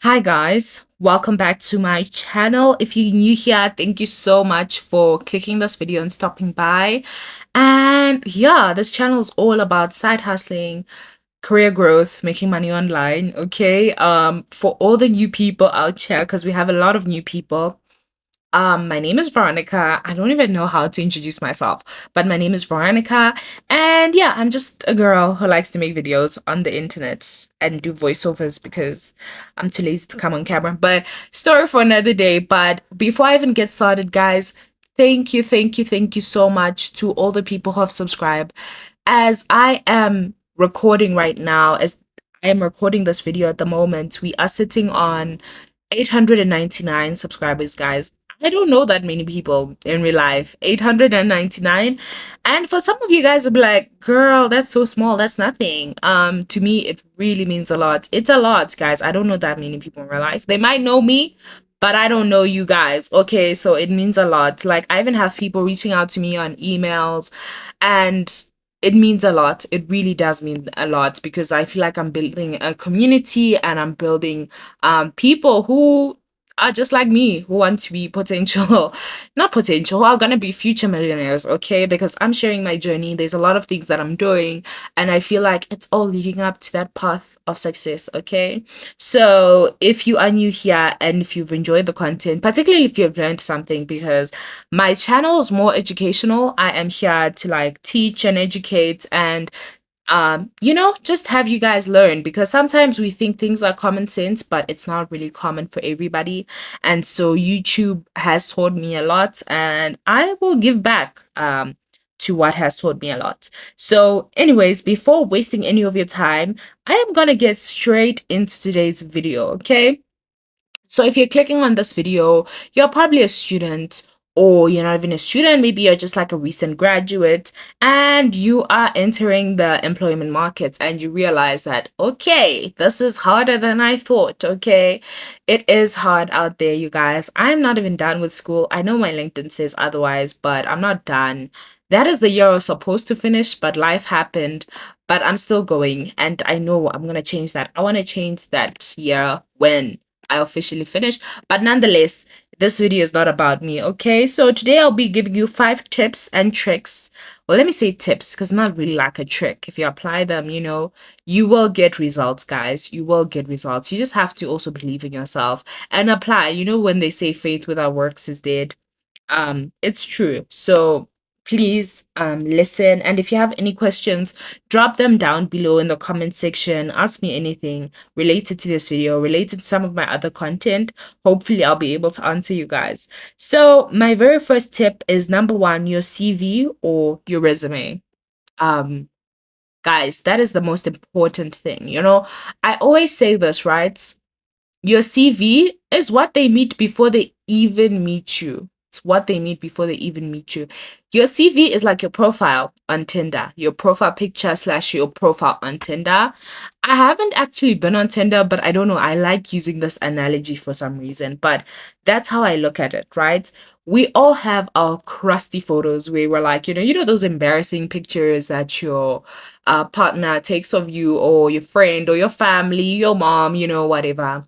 Hi guys, welcome back to my channel. If you're new here, thank you so much for clicking this video and stopping by. And yeah, this channel is all about side hustling, career growth, making money online, okay? For all the new people out here, because we have a lot of new people. My name is Veronica. I don't even know how to introduce myself, but my name is Veronica. And yeah, I'm just a girl who likes to make videos on the internet and do voiceovers because I'm too lazy to come on camera. But story for another day. But before I even get started, guys, thank you so much to all the people who have subscribed. As I am recording right now, as I am recording this video at the moment, we are sitting on 899 subscribers, guys. I don't know that many people in real life. 899. And for some of you guys will be like, girl, that's so small. That's nothing. To me, it really means a lot. It's a lot, guys. I don't know that many people in real life. They might know me, but I don't know you guys. Okay, so it means a lot. Like, I even have people reaching out to me on emails, and it means a lot. It really does mean a lot because I feel like I'm building a community and I'm building people who are just like me, who want to be potential, not potential, who are going to be future millionaires, okay? Because I'm sharing my journey. There's a lot of things that I'm doing, and I feel like it's all leading up to that path of success, okay? So if you are new here and if you've enjoyed the content, particularly if you've learned something, because my channel is more educational. I am here to like teach and educate and just have you guys learn, because sometimes we think things are common sense, but it's not really common for everybody. And so YouTube has taught me a lot, and I will give back to what has taught me a lot. So anyways, before wasting any of your time, I am gonna get straight into today's video, okay? So if you're clicking on this video, you're probably a student, or you're not even a student, maybe you're just like a recent graduate and you are entering the employment market and you realize that, okay, this is harder than I thought, okay? It is hard out there, you guys. I'm not even done with school. I know my LinkedIn says otherwise, but I'm not done. That is the year I was supposed to finish, but life happened. But I'm still going, and I know I'm gonna change that. I want to change that year when I officially finished. But nonetheless, this video is not about me, okay? So today I'll be giving you 5 tips and tricks. Well, let me say tips because not really like a trick. If you apply them, you will get results, guys. You will get results. You just have to also believe in yourself and apply. You know, when they say faith without works is dead, it's true. So please listen, and if you have any questions, drop them down below in the comment section. Ask me anything related to this video, related to some of my other content. Hopefully I'll be able to answer you guys. So my very first tip is, number one, your CV or your resume. Guys, that is the most important thing. I always say this, right? Your CV is what they meet before they even meet you. It's what they meet before they even meet you. Your CV is like your profile on Tinder, your profile picture slash your profile on Tinder. I haven't actually been on Tinder, but I don't know. I like using this analogy for some reason, but that's how I look at it, right? We all have our crusty photos where we're like, those embarrassing pictures that your partner takes of you, or your friend, or your family, your mom, whatever.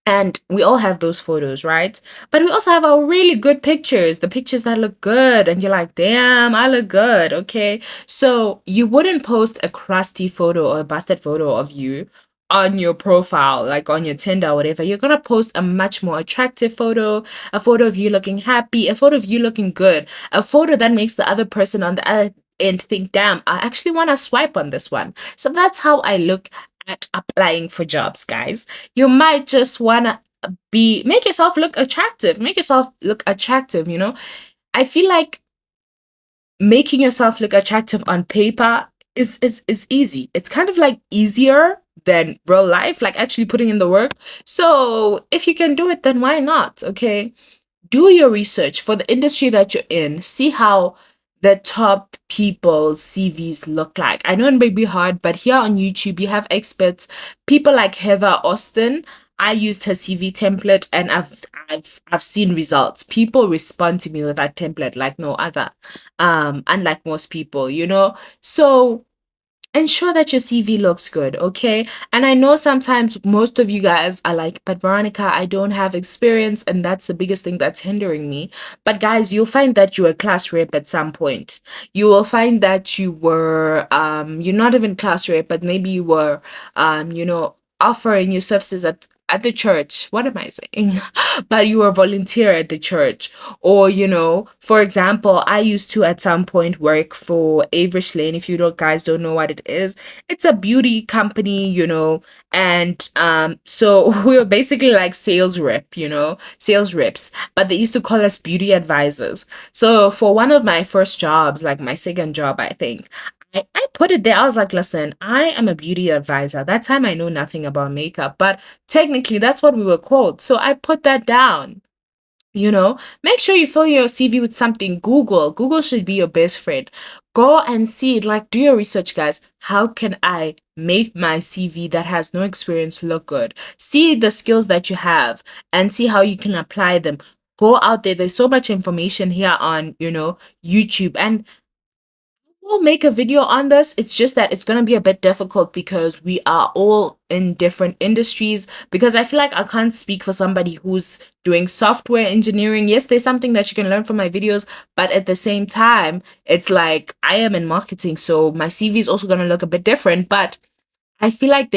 And we all have those photos, right? But we also have our really good pictures, the pictures that look good. And you're like, damn, I look good. Okay. So you wouldn't post a crusty photo or a busted photo of you on your profile, like on your Tinder or whatever. You're going to post a much more attractive photo, a photo of you looking happy, a photo of you looking good, a photo that makes the other person on the other end think, damn, I actually want to swipe on this one. So that's how I look at applying for jobs, guys. You might just want to make yourself look attractive. Make yourself look attractive. I feel like making yourself look attractive on paper is easy. It's kind of like easier than real life, like actually putting in the work. So if you can do it, then why not? Okay. Do your research for the industry that you're in. See how the top people's CVs look like. I know it may be hard, but here on YouTube, you have experts, people like Heather Austin. I used her CV template, and I've seen results. People respond to me with that template like no other. Unlike most people. So ensure that your CV looks good, okay? And I know sometimes most of you guys are like, but Veronica, I don't have experience, and that's the biggest thing that's hindering me. But guys, you'll find that you were class rep at some point. You will find that you were, you're not even class rep, but maybe you were, offering your services at the church. What am I saying? But you were a volunteer at the church. Or, for example, I used to at some point work for Averish Lane. If you don't guys don't know what it is, it's a beauty company, and so we were basically like sales reps, but they used to call us beauty advisors. So for one of my first jobs, like my second job, I think, I put it there. I was like, listen, I am a beauty advisor. That time I know nothing about makeup, but technically that's what we were called. So I put that down. Make sure you fill your CV with something. Google should be your best friend. Go and see it. Like, do your research, guys. How can I make my CV that has no experience look good? See the skills that you have and see how you can apply them. Go out there. There's so much information here on, YouTube. And we'll make a video on this. It's just that it's going to be a bit difficult because we are all in different industries. Because I feel like I can't speak for somebody who's doing software engineering. Yes, there's something that you can learn from my videos, but at the same time, it's like I am in marketing, so my CV is also going to look a bit different. But I feel like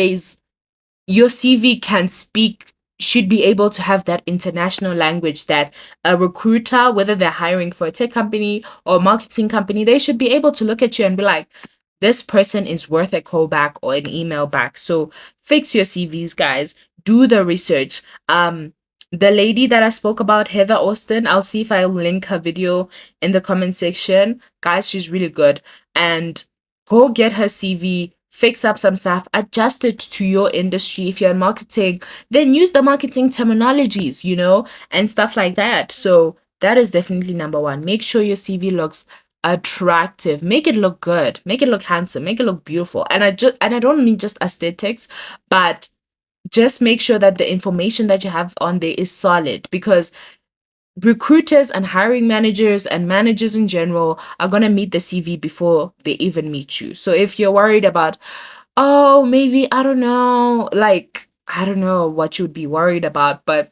your CV should be able to have that international language that a recruiter, whether they're hiring for a tech company or a marketing company, they should be able to look at you and be like, this person is worth a call back or an email back. So fix your CVs, guys. Do the research. The lady that I spoke about, Heather Austin, I'll see if I'll link her video in the comment section. Guys, she's really good. And go get her CV, fix up some stuff, adjust it to your industry. If you're in marketing, then use the marketing terminologies, and stuff like that. So that is definitely number one. Make sure your CV looks attractive. Make it look good. Make it look handsome. Make it look beautiful. And I don't mean just aesthetics, but just make sure that the information that you have on there is solid, because recruiters and hiring managers and managers in general are going to meet the CV before they even meet you. So if you're worried about, oh, maybe, I don't know, like, I don't know what you would be worried about, but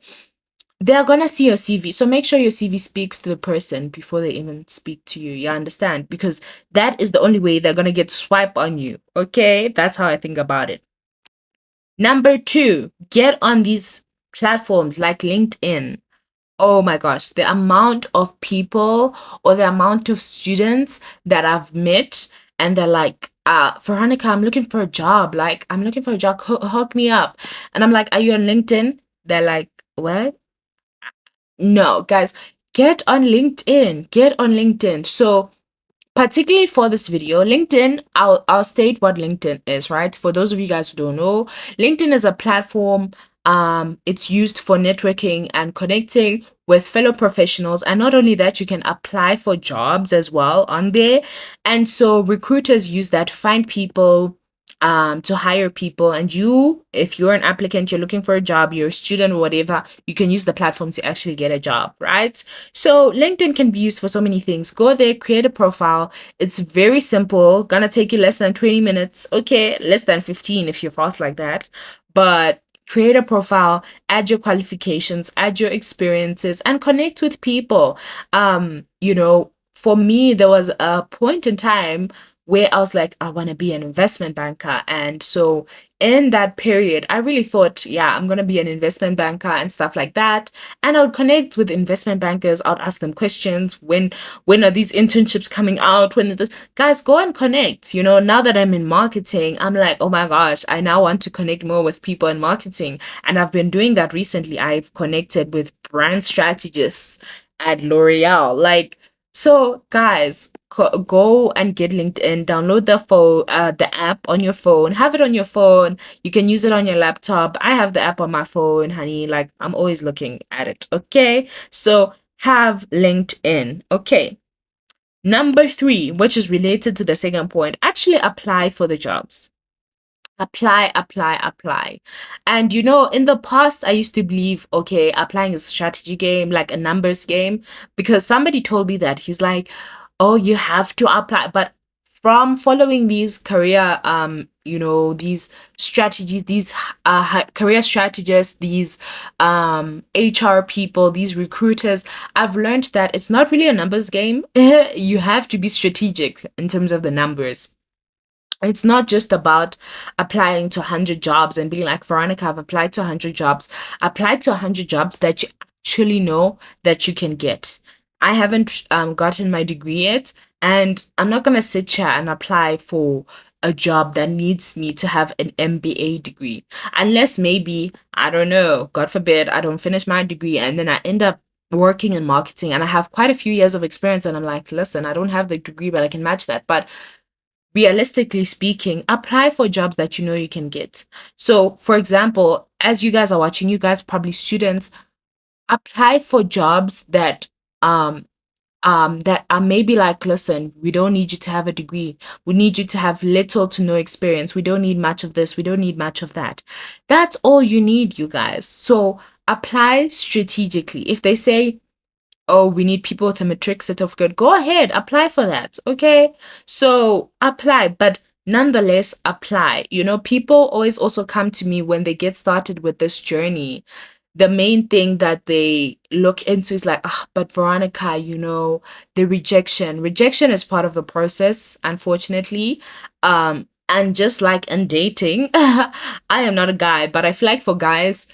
they're going to see your CV. So make sure your CV speaks to the person before they even speak to you. You understand? Because that is the only way they're going to get swipe on you. Okay? That's how I think about it. Number two, get on these platforms like LinkedIn. Oh my gosh, the amount of people or the amount of students that I've met, and they're like, Veronica, I'm looking for a job. Like, I'm looking for a job. Hook me up. And I'm like, are you on LinkedIn? They're like, what? No, guys, get on LinkedIn. Get on LinkedIn. So particularly for this video, LinkedIn, I'll state what LinkedIn is, right? For those of you guys who don't know, LinkedIn is a platform. It's used for networking and connecting with fellow professionals, and not only that, you can apply for jobs as well on there. And so recruiters use that to find people, to hire people. And you, if you're an applicant, you're looking for a job, you're a student or whatever, you can use the platform to actually get a job, right? So LinkedIn can be used for so many things. Go there, create a profile. It's very simple, gonna take you less than 20 minutes. Okay, less than 15 if you're fast like that. But create a profile, add your qualifications, add your experiences, and connect with people. For me, there was a point in time where I was like, I want to be an investment banker. And so in that period, I really thought, yeah, I'm going to be an investment banker and stuff like that. And I would connect with investment bankers. I would ask them questions. When are these internships coming out? When are this? Guys, go and connect. Now that I'm in marketing, I'm like, oh my gosh, I now want to connect more with people in marketing. And I've been doing that recently. I've connected with brand strategists at L'Oreal. So guys, go and get LinkedIn, download the app on your phone, have it on your phone. You can use it on your laptop. I have the app on my phone, honey. Like, I'm always looking at it. Okay. So have LinkedIn. Okay. Number three, which is related to the second point, actually apply for the jobs. Apply, apply, apply. And in the past, I used to believe, okay, applying is a strategy game, like a numbers game, because somebody told me that. He's like, oh, you have to apply. But from following these career these strategies, these career strategists, these HR people, these recruiters, I've learned that it's not really a numbers game. You have to be strategic in terms of the numbers. It's not just about applying to 100 jobs and being like, Veronica, I've applied to 100 jobs. Apply to 100 jobs that you actually know that you can get. I haven't gotten my degree yet, and I'm not going to sit here and apply for a job that needs me to have an MBA degree. Unless maybe, I don't know, God forbid, I don't finish my degree and then I end up working in marketing and I have quite a few years of experience and I'm like, listen, I don't have the degree, but I can match that. But realistically speaking, apply for jobs that you know you can get. So, for example, as you guys are watching, you guys probably students, apply for jobs that are maybe like, listen, we don't need you to have a degree. We need you to have little to no experience. We don't need much of this. We don't need much of that. That's all you need, you guys. So apply strategically. If they say, oh, we need people with a matric certificate, go ahead, apply for that. Okay. So apply, but nonetheless, apply. You know, people always also come to me when they get started with this journey. The main thing that they look into is like, ah, but Veronica, you know, the rejection. Rejection is part of the process, unfortunately. And just like in dating, I am not a guy, but I feel like for guys,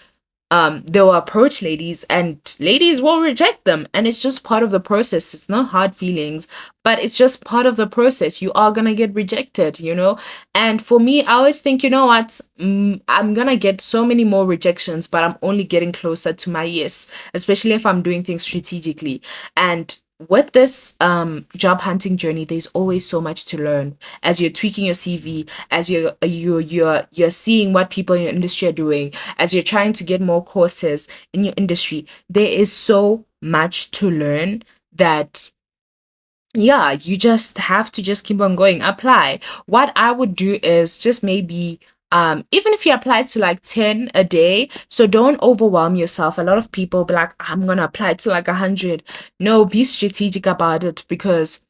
they will approach ladies and ladies will reject them, and it's just part of the process. It's not hard feelings, but it's just part of the process. You are gonna get rejected, you know. And for me, I always think, you know what, I'm gonna get so many more rejections, but I'm only getting closer to my yes, especially if I'm doing things strategically. And with this job hunting journey, there's always so much to learn as you're tweaking your CV, as you're seeing what people in your industry are doing, as you're trying to get more courses in your industry. There is so much to learn that, yeah, you just have to just keep on going. Apply. What I would do is just maybe even if you apply to like 10 a day, so don't overwhelm yourself. A lot of people be like, I'm gonna apply to like 100. No, be strategic about it, because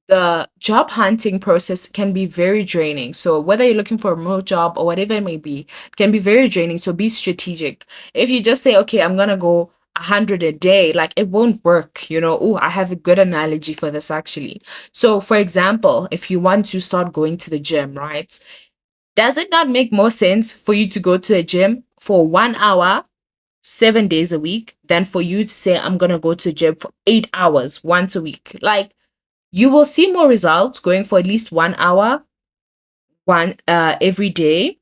the job hunting process can be very draining. So whether you're looking for a remote job or whatever it may be, it can be very draining. So be strategic. If you just say, okay, I'm gonna go 100 a day, like it won't work, you know. Oh, I have a good analogy for this actually. So for example, if you want to start going to the gym, right? Does it not make more sense for you to go to the gym for 1 hour 7 days a week than for you to say, I'm gonna go to the gym for 8 hours once a week? Like, you will see more results going for at least 1 hour one every day,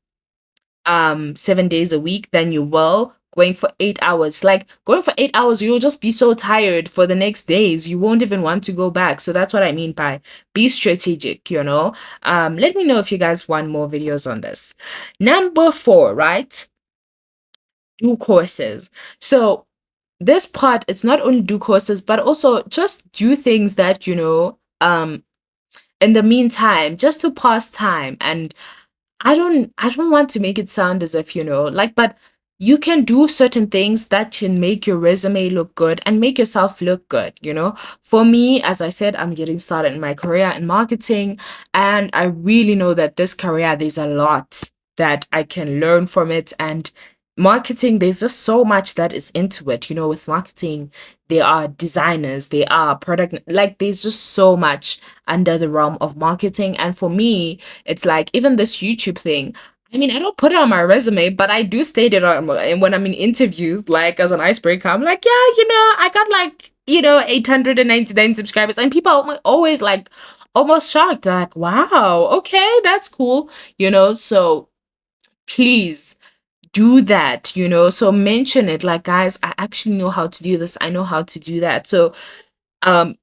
7 days a week, than you will going for 8 hours. Like, going for 8 hours, you'll just be so tired for the next days, you won't even want to go back. So that's what I mean by be strategic, you know. Let me know if you guys want more videos on this. Number 4, right? Do courses. So this part, it's not only do courses, but also just do things that, you know, in the meantime, just to pass time. And I don't want to make it sound as if, you know, like, but you can do certain things that can make your resume look good and make yourself look good, you know. For me, as I said, I'm getting started in my career in marketing, and I really know that this career, there's a lot that I can learn from it. And marketing, there's just so much that is into it, you know. With marketing, there are designers, there are product, like there's just so much under the realm of marketing. And for me, it's like, even this YouTube thing, I mean, I don't put it on my resume, but I do state it on and when I'm in interviews, like as an icebreaker. I'm like, yeah, you know, I got like, you know, 899 subscribers, and people are always like almost shocked. They're like, wow, okay, that's cool, you know. So please do that, you know. So mention it, like, guys, I actually know how to do this, I know how to do that. So um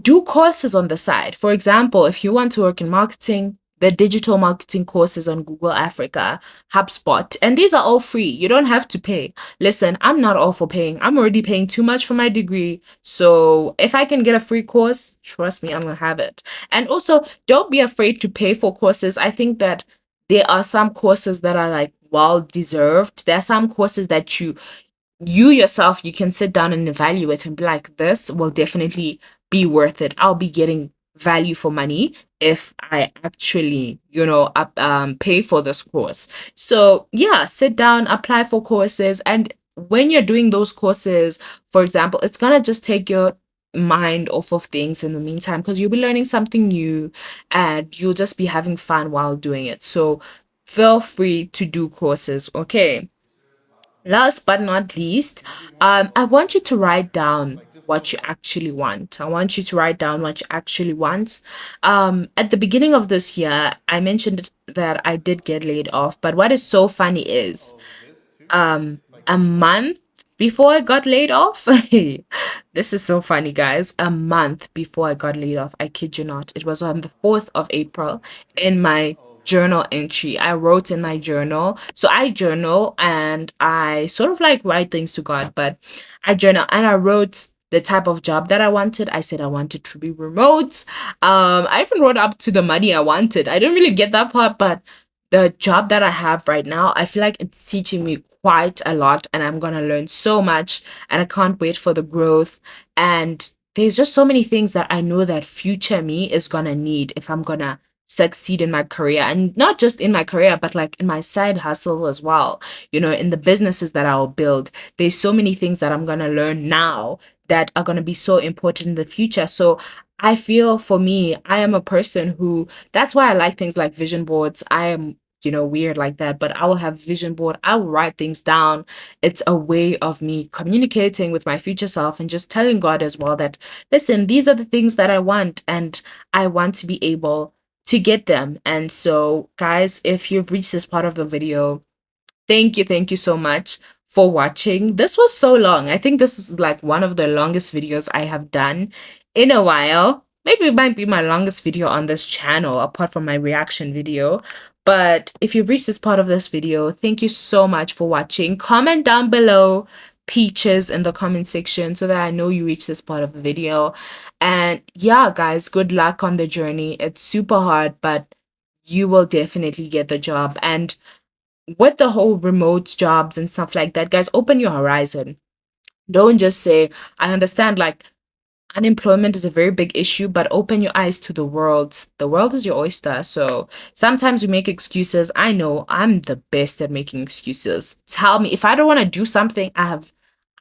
do courses on the side. For example, if you want to work in marketing, the digital marketing courses on Google Africa, HubSpot, and these are all free. You don't have to pay. Listen, I'm not all for paying. I'm already paying too much for my degree. So if I can get a free course, trust me, I'm gonna have it. And also, don't be afraid to pay for courses. I think that there are some courses that are like well deserved. There are some courses that you yourself, you can sit down and evaluate and be like, this will definitely be worth it. I'll be getting value for money if I actually, pay for this course. So yeah, sit down, apply for courses. And when you're doing those courses, for example, it's gonna just take your mind off of things in the meantime, because you'll be learning something new and you'll just be having fun while doing it. So feel free to do courses. Okay. Last but not least, I want you to write down what you actually want. I want you to write down what you actually want. At the beginning of this year, I mentioned that I did get laid off, but what is so funny is a month before I got laid off. This is so funny, guys. A month before I got laid off, I kid you not. It was on the 4th of April in my journal entry. I wrote in my journal. So I journal and I sort of like write things to God, but I journal and I wrote the type of job that I wanted. I said I wanted to be remote. I even wrote up to the money I wanted. I didn't really get that part, but the job that I have right now, I feel like it's teaching me quite a lot and I'm going to learn so much and I can't wait for the growth. And there's just so many things that I know that future me is going to need if I'm going to succeed in my career, and not just in my career but like in my side hustle as well, in the businesses that I'll build. There's so many things that I'm going to learn now that are going to be so important in the future. So I feel for me, I am a person who, that's why I like things like vision boards. I am weird like that, but I will have vision board. I will write things down. It's a way of me communicating with my future self and just telling God as well that, listen, these are the things that I want and I want to be able to get them. And so, guys, if you've reached this part of the video, thank you so much for watching. This was so long. I think this is like one of the longest videos I have done in a while. Maybe it might be my longest video on this channel, apart from my reaction video. But if you've reached this part of this video, thank you so much for watching. Comment down below peaches in the comment section so that I know you reached this part of the video. And yeah, guys, good luck on the journey. It's super hard, but you will definitely get the job. And with the whole remote jobs and stuff like that, guys, open your horizon. Don't just say, I understand like unemployment is a very big issue, but open your eyes to the world. The world is your oyster. So sometimes we make excuses. I know I'm the best at making excuses. Tell me if I don't want to do something, I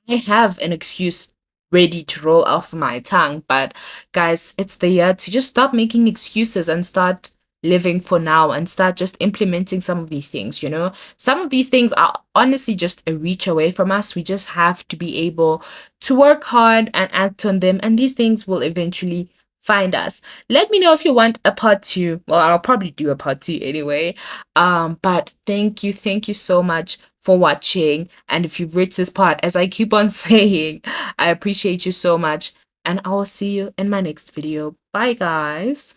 have an excuse ready to roll off my tongue. But guys, it's the year to just stop making excuses and start living for now and start just implementing some of these things. Some of these things are honestly just a reach away from us. We just have to be able to work hard and act on them, and these things will eventually find us. Let me know if you want a part two. Well, I'll probably do a part two anyway. But thank you so much for watching. And if you've reached this part, as I keep on saying, I appreciate you so much. And I will see you in my next video. Bye, guys.